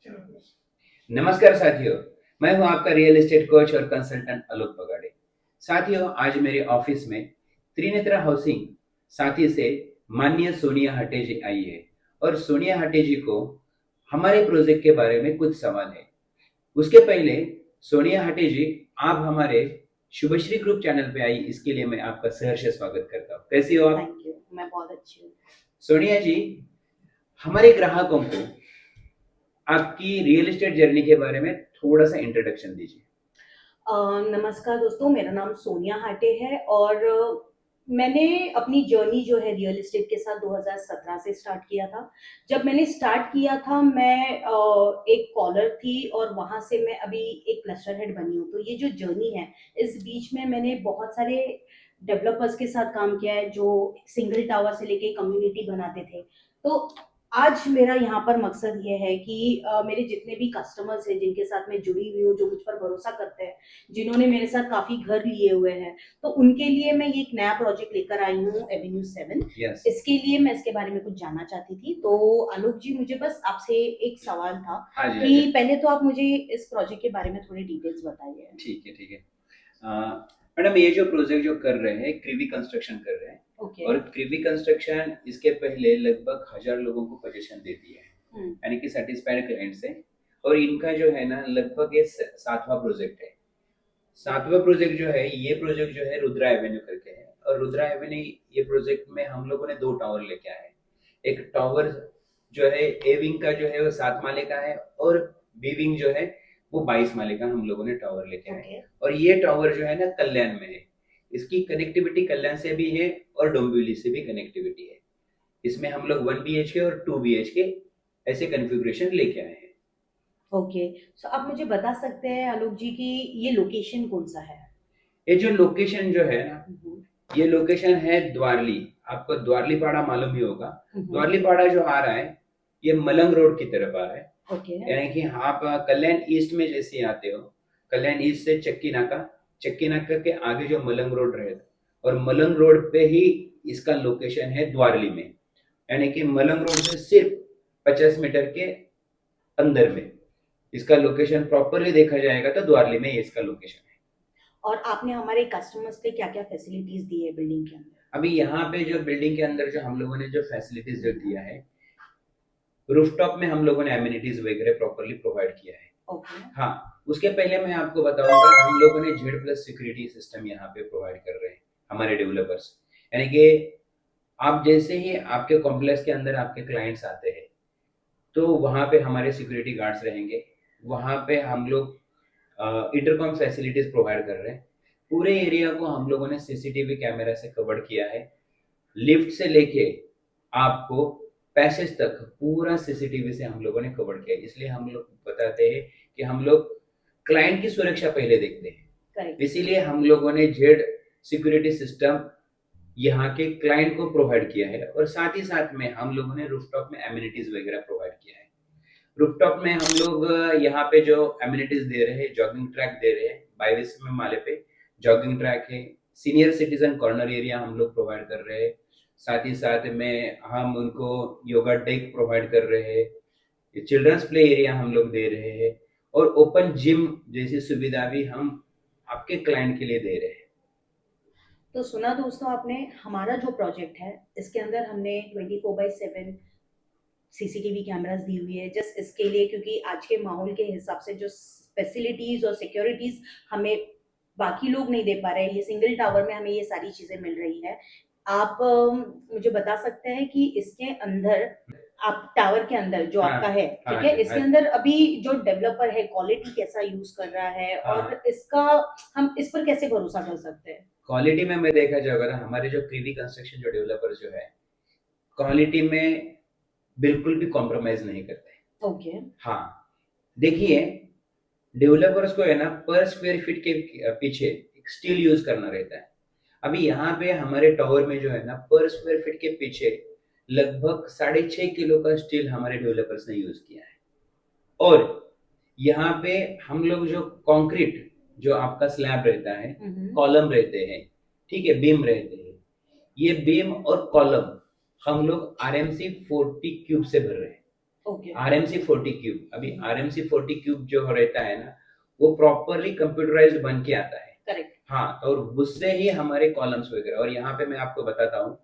नमस्कार साथियों, मैं हूं आपका रियल एस्टेट कोच और कंसल्टेंट आलोक बगाड़े। साथियों, आज मेरे ऑफिस में त्रिनेत्रा हाउसिंग साथी से माननीय सोनिया हटे जी आई है और सोनिया हटे जी को हमारे प्रोजेक्ट के बारे में कुछ सवाल है। उसके पहले सोनिया हटे जी, आप हमारे शुभश्री ग्रुप चैनल पे आई, इसके लिए मैं आपका सहर्ष स्वागत करता हूँ। कैसी हो आप? Thank you. मैं बहुत अच्छी हूँ। सोनिया जी, हमारे ग्राहकों को आपकी रियल एस्टेट जर्नी के बारे में थोड़ा सा इंट्रोडक्शन दीजिए। नमस्कार दोस्तों, मेरा नाम सोनिया हाटे है और मैंने अपनी जर्नी जो है रियल एस्टेट के साथ 2017 से स्टार्ट किया था। जब मैंने स्टार्ट किया था मैं एक कॉलर थी और वहाँ से मैं अभी एक क्लस्टर हेड बनी हूँ। तो ये जो जर्नी है, इस बीच में मैंने बहुत सारे डेवलपर्स के साथ काम किया है जो सिंगल टावर से लेके कम्युनिटी बनाते थे। तो आज मेरा यहाँ पर मकसद ये है कि मेरे जितने भी कस्टमर्स हैं जिनके साथ मैं जुड़ी हुई हूँ, जो मुझ पर भरोसा करते हैं, जिन्होंने मेरे साथ काफ़ी घर लिए हुए हैं, तो उनके लिए मैं ये एक नया प्रोजेक्ट लेकर आई हूँ, एवेन्यू 7। यस। इसके लिए मैं इसके बारे में कुछ जानना चाहती थी। तो आलोक जी, मुझे बस आपसे एक सवाल था हाँ जी, हाँ कि जी। पहले तो आप मुझे इस प्रोजेक्ट के बारे में थोड़ी डिटेल्स बताइए। ठीक है, ठीक है। मैडम, ये जो प्रोजेक्ट जो कर रहे हैं, क्रिवी कंस्ट्रक्शन कर रहे हैं। ओके। और क्रिवी कंस्ट्रक्शन इसके पहले लगभग 1000 लोगों को पोजीशन देती है, हम्म। यानी कि सेटिस्फाइड क्लाइंट से। और इनका जो है ना, लगभग ये सातवां प्रोजेक्ट है। सातवां प्रोजेक्ट जो है, ये प्रोजेक्ट जो है रुद्रा एवेन्यू करके है। और रुद्रा एवेन्यू, ये प्रोजेक्ट में हम लोगों ने 2 टावर लेके आए हैं। एक टावर जो है ए विंग का जो है वो 7 माले का है, और बी विंग जो है वो 22 माले का हम लोगों ने टावर लेके आए। ओके। और ये टावर जो है ना, कल्याण में है। इसकी कनेक्टिविटी कल्याण से भी है और डोंबिवली से भी कनेक्टिविटी है। इसमें हम लोग 1 बीएचके और 2 बीएचके ऐसे कॉन्फ़िगरेशन लेके आए हैं। ओके। सो आप मुझे बता सकते हैं आलोक जी कि ये लोकेशन कौन सा है? ये जो लोकेशन जो है ना, हम्म। ये लोकेशन है द्वारली। आपको द्वारलीपाड़ा मालूम ही होगा। हम्म। द्वारलीपाड़ा जो आ रहा है, ये मलंग रोड की तरफ आ रहा है। ओके। यानी कि आप कल्याण ईस्ट में जैसे आते हो, कल्याण ईस्ट से चक्की नाका, चक्की नाका के आगे जो मलंग रोड रहेगा, और मलंग रोड पे ही इसका लोकेशन है द्वारली में। यानी कि मलंग रोड से सिर्फ 50 मीटर के अंदर में इसका लोकेशन प्रॉपरली देखा जाएगा तो द्वारली में इसका लोकेशन है। और आपने हमारे कस्टमर्स के क्या-क्या फैसिलिटीज़ दी है बिल्डिंग के अंदर? अभी यहाँ पे जो बिल्डिंग के अंदर जो हम लोगों ने जो फैसिलिटीज जो दिया है, रूफटॉप में हम लोगों ने एमिनिटीज वगैरह प्रॉपरली प्रोवाइड किया है। ओके। हाँ, उसके पहले मैं आपको बताऊंगा, हम लोगों ने जेड प्लस सिक्योरिटी सिस्टम यहाँ पे प्रोवाइड कर रहे हैं हमारे डेवलपर्स। यानी कि आप जैसे ही आपके कॉम्प्लेक्स के अंदर आपके क्लाइंट्स आते हैं, तो वहाँ पे हमारे सिक्योरिटी गार्ड्स रहेंगे। वहाँ पे हम लोग इंटरकॉम फैसिलिटीज प्रोवाइड कर रहे हैं। पूरे एरिया को हम लोगों ने सीसीटीवी कैमरा से कवर किया है। लिफ्ट से लेके आपको पैसेज तक पूरा सीसीटीवी से हम लोगों ने कवर किया है। इसलिए हम लोग बताते हैं कि हम लोग क्लाइंट की सुरक्षा पहले देखते हैं। करेक्ट। इसीलिए हम लोगों ने जेड सिक्योरिटी सिस्टम यहाँ के क्लाइंट को प्रोवाइड किया है, और साथ ही साथ में हम लोगों ने रूफटॉप में एमिनिटीज वगैरह प्रोवाइड किया है। रूफटॉप में हम लोग यहाँ पे जो एमिनिटीज दे रहे हैं, जॉगिंग ट्रैक दे रहे हैं, 22वें माले पे जॉगिंग ट्रैक है। सीनियर सिटीजन कॉर्नर एरिया हम लोग प्रोवाइड कर रहे हैं। साथ ही साथ में हम उनको योगा डेक प्रोवाइड कर रहे हैं। चिल्ड्रंस प्ले एरिया हम लोग दे रहे हैं, और ओपन जिम जैसी सुविधा भी हम आपके क्लाइंट के लिए दे रहे हैं। तो सुना दोस्तों आपने, हमारा जो प्रोजेक्ट है, इसके अंदर हमने 24/7 सीसीटीवी कैमरास दी हुई है जस्ट इसके लिए, क्योंकि आज के माहौल के हिसाब से जो फैसिलिटीज़ और सिक्योरिटीज़ हमें बाकी लोग नहीं दे पा रहे हैं, ये सिंगल टावर में हमें ये सारी चीज़ें मिल रही है। आप मुझे बता सकते हैं कि इसके अंदर, आप टावर के अंदर जो हाँ, आपका है, हाँ ठीक है, जी, हाँ इसके जी। अंदर अभी जो डेवलपर है क्वालिटी कैसा यूज कर रहा है हाँ, और इसका हम इस पर कैसे भरोसा कर सकते हैं? क्वालिटी में मैं देखा जाएगा ना, हमारे जो क्रीवी कंस्ट्रक्शन जो डेवलपर जो है, क्वालिटी में बिल्कुल भी कॉम्प्रोमाइज नहीं करते। ओके। हाँ, देखिए, डेवलपर्स को है ना, पर स्क्वायर फीट के पीछे स्टील यूज करना रहता है। अभी यहाँ पे हमारे टावर में जो है ना, पर स्क्वायर फीट के पीछे लगभग 6.5 किलो का स्टील हमारे डेवलपर्स ने यूज किया है। और यहाँ पे हम लोग जो कंक्रीट, जो आपका स्लैब रहता है, कॉलम रहते हैं, ठीक है, बीम रहते हैं, ये बीम और कॉलम हम लोग आरएमसी 40 क्यूब से भर रहे हैं। ओके। आरएमसी 40 क्यूब, अभी हम्म। आरएमसी 40 क्यूब जो रहता है ना, वो प्रॉपरली कंप्यूटराइज्ड बन के आता है। करेक्ट। हाँ, और उससे ही हमारे कॉलम्स वगैरह, और यहाँ पे मैं आपको बताता हूँ,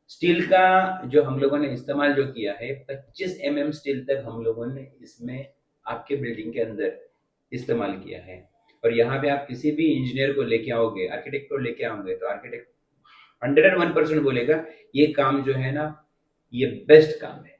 स्टील का जो हम लोगों ने इस्तेमाल जो किया है, 25 स्टील तक हम लोगों ने इसमें आपके बिल्डिंग के अंदर इस्तेमाल किया है। और यहाँ पे आप किसी भी इंजीनियर को लेके आओगे, आर्किटेक्ट को लेके आओगे, तो आर्किटेक्ट 101% बोलेगा ये काम जो है ना, ये बेस्ट काम है।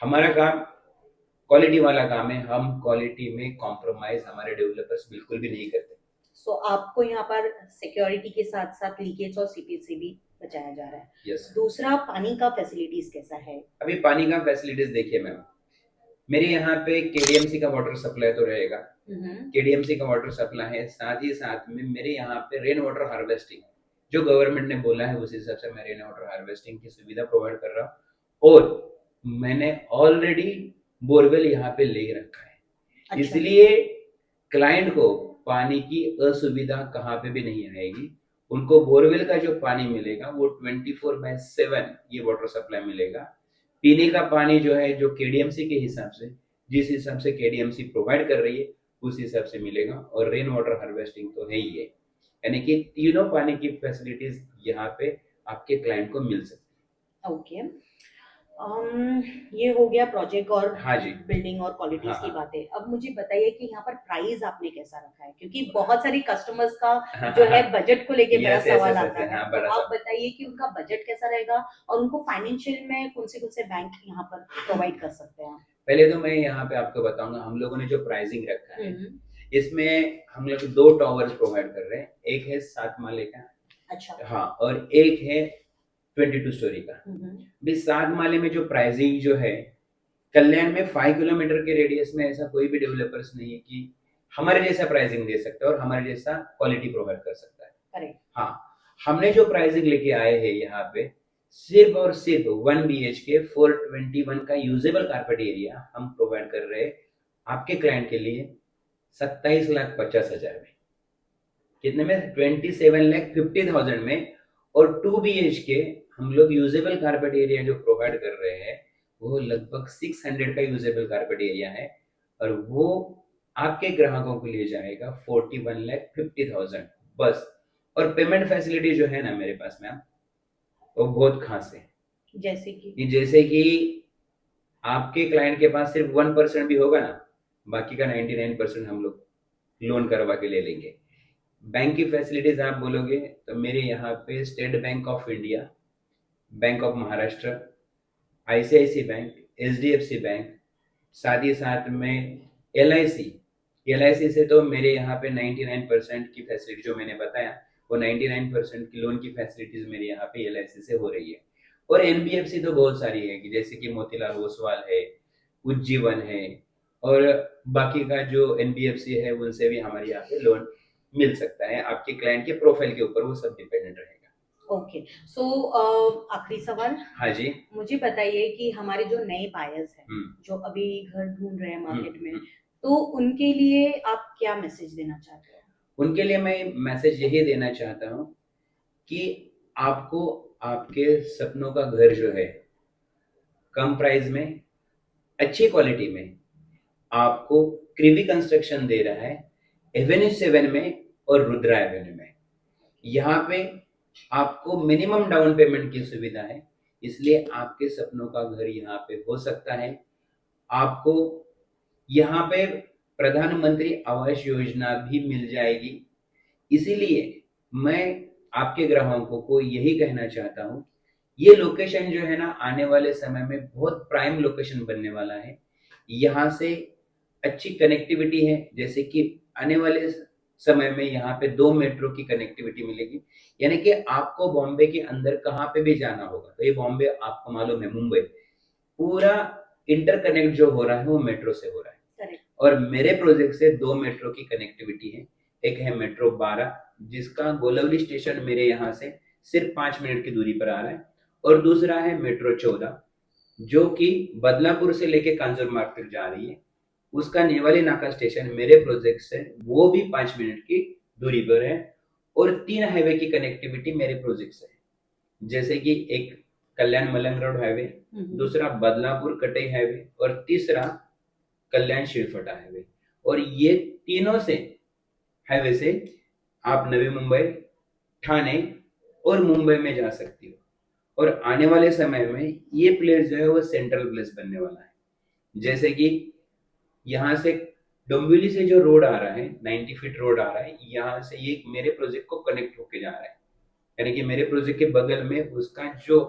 हमारा काम क्वालिटी वाला काम है, हम क्वालिटी में कॉम्प्रोमाइज हमारे डेवलपर्स बिल्कुल भी नहीं करते। सो आपको यहाँ पर सिक्योरिटी के साथ साथ लीकेज और सीपी से भी बचाया जा रहा है। यस। दूसरा, पानी का फैसिलिटीज कैसा है? अभी पानी का फैसिलिटीज देखिए मैम, मेरे यहाँ पे केडीएमसी का वाटर सप्लाई तो रहेगा, केडीएमसी का वाटर सप्लाई है, साथ ही साथ में मेरे यहाँ पे रेन वाटर हार्वेस्टिंग, जो गवर्नमेंट ने बोला है उस हिसाब से मैं रेन वाटर हार्वेस्टिंग की सुविधा प्रोवाइड कर रहा हूँ। और मैंने ऑलरेडी बोरवेल यहाँ पे ले रखा है। अच्छा। इसलिए क्लाइंट को पानी की असुविधा कहाँ पे भी नहीं आएगी। उनको बोरवेल का जो पानी मिलेगा वो 24/7 ये वाटर सप्लाई मिलेगा। पीने का पानी जो है, जो केडीएमसी के हिसाब से, जिस हिसाब से केडीएमसी प्रोवाइड कर रही है उस हिसाब से मिलेगा। और रेन वाटर हार्वेस्टिंग तो है ही है, यानी कि तीनों पानी की फैसिलिटीज यहाँ पे आपके क्लाइंट को मिल सकती ओके। ये हो गया प्रोजेक्ट और है। हाँ जी। बिल्डिंग और क्वालिटीज हाँ की हाँ बातें। अब मुझे बताइए कि यहाँ पर प्राइस आपने कैसा रखा है, क्योंकि बहुत सारे कस्टमर्स का हाँ जो हाँ है हाँ। बजट को लेके बड़ा यस यस सवाल यस आता यस, है। हाँ तो बड़ा आप सा। बताइए कि उनका बजट कैसा रहेगा और उनको फाइनेंशियल में कौन से बैंक यहाँ पर प्रोवाइड कर सकते हैं? पहले तो मैं यहाँ पे आपको बताऊंगा हम लोगों ने जो प्राइसिंग रखा है, हम्म। इसमें हम लोग 2 टावर्स प्रोवाइड कर रहे हैं। एक है 7 माले का, अच्छा। हाँ, और एक है 22 स्टोरी का। भी 7 माले में जो प्राइसिंग जो है, कल्याण में 5 किलोमीटर के रेडियस में ऐसा कोई भी डेवलपर्स नहीं है कि हमारे जैसा प्राइसिंग दे सकता है और हमारे जैसा क्वालिटी प्रोवाइड कर सकता है। करेक्ट। हाँ, हमने जो प्राइसिंग लेके आए हैं यहाँ पे, सिर्फ और सिर्फ 1 BHK 421 का यूजेबल कारपेट एरिया हम प्रोवाइड कर रहे हैं आपके क्लाइंट के लिए 27,50,000 में। कितने में? 27,50,000 में। और 2 BHK हम लोग यूजेबल कारपेट एरिया जो प्रोवाइड कर रहे हैं वो लगभग 600 का यूजेबल कारपेट एरिया है, और वो आपके ग्राहकों को ले जाएगा 41,50,000 बस। और पेमेंट फैसिलिटी जो है ना मेरे पास मैम, वो बहुत खास है। जैसे कि आपके क्लाइंट के पास सिर्फ 1% भी होगा ना, बाकी का 99% हम लोग लोन करवा के ले लेंगे। बैंक की फैसिलिटीज आप बोलोगे तो मेरे यहाँ पे State Bank of India, Bank of Maharashtra, ICICI Bank, HDFC Bank, साथ ही साथ में एलआईसी। एलआईसी से तो मेरे यहाँ पे 99% की फैसिलिटी जो मैंने बताया, वो 99% की लोन की फैसिलिटीज मेरे यहाँ पे एलआईसी से हो रही है। और एनबीएफसी तो बहुत सारी है, कि जैसे कि मोतीलाल ओसवाल है, उज्जीवन है, और बाकी का जो एनबीएफसी है उनसे भी हमारे यहाँ पे लोन मिल सकता है। आपके क्लाइंट के प्रोफाइल के ऊपर वो सब डिपेंडेंट रहेगा। ओके। सो आखिरी सवाल। हाँ जी। मुझे बताइए कि हमारे जो नए बायर्स हैं, जो अभी घर ढूंढ रहे हैं मार्केट में, तो उनके लिए आप क्या मैसेज देना चाहते हैं? उनके लिए मैं मैसेज यही देना चाहता हूँ कि आपको आपके सपनों का घर जो है, कम प्राइस में, अच्छी क्वालिटी में आपको क्रीवी कंस्ट्रक्शन दे रहा है एवेन्यू 7 में और रुद्रा एवेन्यू में। यहाँ पे आपको मिनिमम डाउन पेमेंट की सुविधा है, इसलिए आपके सपनों का घर यहाँ पे हो सकता है। आपको यहाँ पे प्रधानमंत्री आवास योजना भी मिल जाएगी। इसीलिए मैं आपके ग्राहकों को यही कहना चाहता हूँ, ये लोकेशन जो है ना आने वाले समय में बहुत प्राइम लोकेशन बनने वाला है। यहाँ से अच्छी कनेक्टिविटी है, जैसे कि आने वाले समय में यहाँ पे 2 मेट्रो की कनेक्टिविटी मिलेगी, यानी कि आपको बॉम्बे के अंदर कहाँ पे भी जाना होगा, तो ये बॉम्बे आपको मालूम है, मुंबई पूरा इंटरकनेक्ट जो हो रहा है वो मेट्रो से हो रहा है। करेक्ट। और मेरे प्रोजेक्ट से 2 मेट्रो की कनेक्टिविटी है। एक है मेट्रो 12 जिसका गोलवली स्टेशन मेरे यहाँ से सिर्फ 5 मिनट की दूरी पर आ रहा है, और दूसरा है मेट्रो 14 जो कि बदलापुर से लेके कांजूर मार्ग तक जा रही है। उसका नेवाली नाका स्टेशन मेरे प्रोजेक्ट से वो भी 5 मिनट की दूरी पर है। और 3 हाईवे की कनेक्टिविटी मेरे प्रोजेक्ट से है, जैसे कि एक कल्याण मलंग रोड हाईवे, दूसरा बदलापुर कटई हाईवे और तीसरा कल्याण शिरफटा हाईवे। और ये तीनों से हाईवे से आप नवी मुंबई, ठाणे और मुंबई में जा सकती हो। और आने वाले समय में ये प्लेस जो है वो सेंट्रल प्लेस बनने वाला है। जैसे कि यहाँ से डोंबिवली से जो रोड आ रहा है, 90 फीट रोड आ रहा है, यहाँ से ये मेरे प्रोजेक्ट को कनेक्ट होके जा रहा है। यानी कि मेरे प्रोजेक्ट के बगल में उसका जो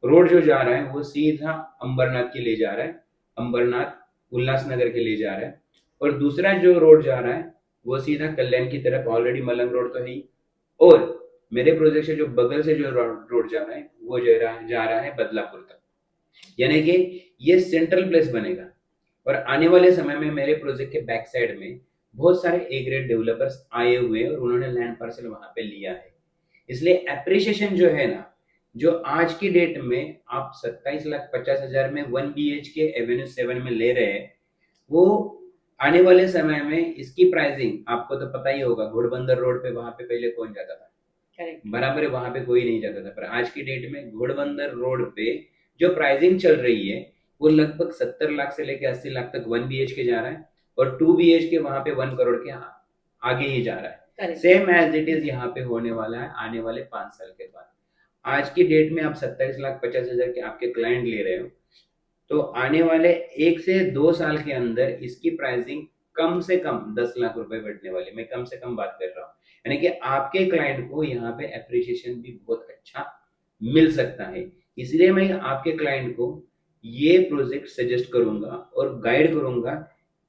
रोड जो जा रहा है वो सीधा अंबरनाथ के लिए जा रहा है, अंबरनाथ उल्लासनगर के लिए जा रहा है। और दूसरा जो रोड जा रहा है वो सीधा कल्याण की तरफ, ऑलरेडी मलंग रोड तो है ही, और मेरे प्रोजेक्ट से जो बगल से जो रोड जा रहा है वो जा रहा है बदलापुर तक। यानी कि ये सेंट्रल प्लेस बनेगा। और आने वाले समय में मेरे प्रोजेक्ट के बैक साइड में बहुत सारे ए ग्रेड डेवलपर्स आए हुए और उन्होंने लैंड पार्सल वहां पे लिया है। इसलिए एप्रिसिएशन जो है ना, जो आज की डेट में आप 27,50,000 में 1 BHK एवेन्यू 7 में ले रहे हैं, वो आने वाले समय में इसकी प्राइसिंग आपको तो पता ही होगा। घोड़बंदर रोड पे वहां पे पहले कौन जाता था? करेक्ट। बराबर वहां पे कोई नहीं जाता था, पर आज की डेट में घोड़बंदर रोड पे जो प्राइसिंग चल रही है वो लगभग 70 लाख से लेकर 80 लाख तक 1 BHK जा रहा है, और 2 BHK वहां पे 1 करोड़ के आगे ही जा रहा है। सेम एज इट इज यहाँ पे होने वाला है आने वाले 5 साल के बाद। आज की डेट में आप 27,50,000 के आपके क्लाइंट ले रहे हो, तो आने वाले 1 से 2 साल के अंदर इसकी प्राइसिंग कम से कम 10 लाख रुपए बढ़ने वाली, मैं कम से कम बात कर रहा हूँ। यानी कि आपके क्लाइंट को यहाँ पे एप्रिसिएशन भी बहुत अच्छा मिल सकता है। इसलिए मैं आपके क्लाइंट को ये प्रोजेक्ट सजेस्ट करूंगा और गाइड करूंगा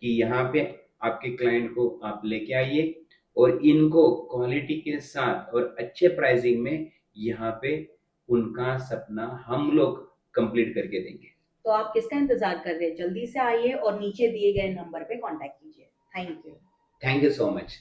कि यहाँ पे आपके क्लाइंट को आप लेके आइए और इनको क्वालिटी के साथ और अच्छे प्राइसिंग में यहाँ पे उनका सपना हम लोग कंप्लीट करके देंगे। तो आप किसका इंतजार कर रहे हैं? जल्दी से आइए और नीचे दिए गए नंबर पे कांटेक्ट कीजिए। Thank you. Thank you so much.